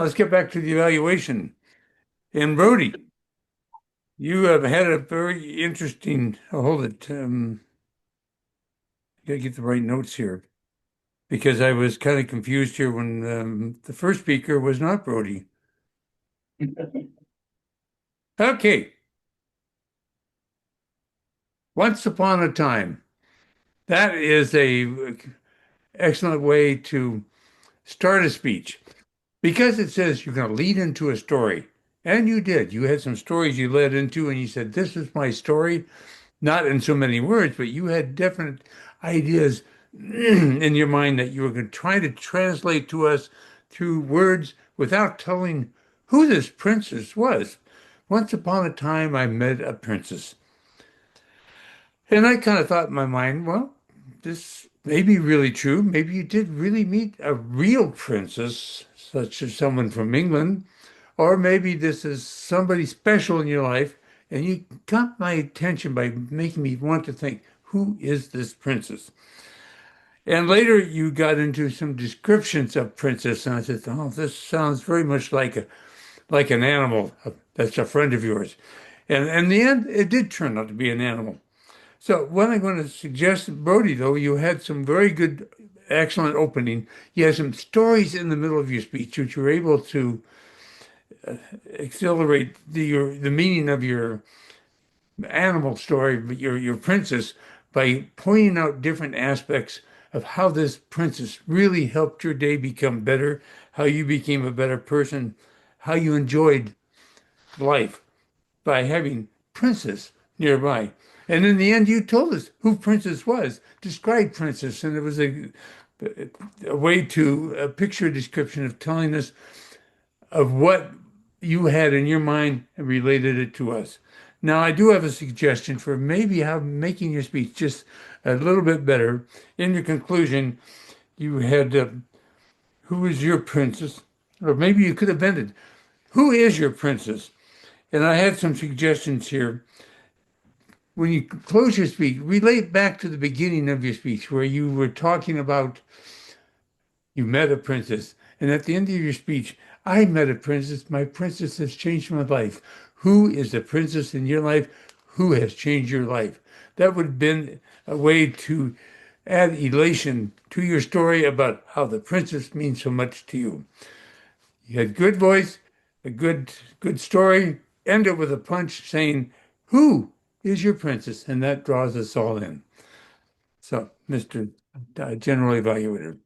Let's get back to the evaluation. And Brody, you have had a very interesting, hold it, gotta get the right notes here because I was kind of confused here when the first speaker was not Brody. Okay, once upon a time. That is a excellent way to start a speech because it says you're going to lead into a story. And you did. You had some stories you led into, and you said, "This is my story." Not in so many words, but you had definite ideas in your mind that you were going to try to translate to us through words without telling who this princess was. Once upon a time, I met a princess. And I kind of thought in my mind, well, this may be really true. Maybe you did really meet a real princess, such as someone from England, or maybe this is somebody special in your life, and you got my attention by making me want to think, who is this princess? And later you got into some descriptions of princess, and I said, oh, this sounds very much like an animal that's a friend of yours. And in the end, it did turn out to be an animal. So what I'm going to suggest, Brody, though, you had some very good, excellent opening. You had some stories in the middle of your speech, which you were able to accelerate the meaning of your animal story, your princess, by pointing out different aspects of how this princess really helped your day become better, how you became a better person, how you enjoyed life by having Princess nearby. And in the end, you told us who Princess was, described Princess, and it was a way to a picture description of telling us of what you had in your mind and related it to us. Now, I do have a suggestion for maybe how making your speech just a little bit better. In your conclusion, you had who is your princess? Or maybe you could have ended, who is your princess? And I had some suggestions here. When you close your speech, relate back to the beginning of your speech where you were talking about you met a princess. And at the end of your speech, I met a princess. My princess has changed my life. Who is the princess in your life? Who has changed your life? That would have been a way to add elation to your story about how the princess means so much to you. You had good voice, a good story. End it with a punch saying, "Who is your princess?" And that draws us all in. So, Mr. General Evaluator.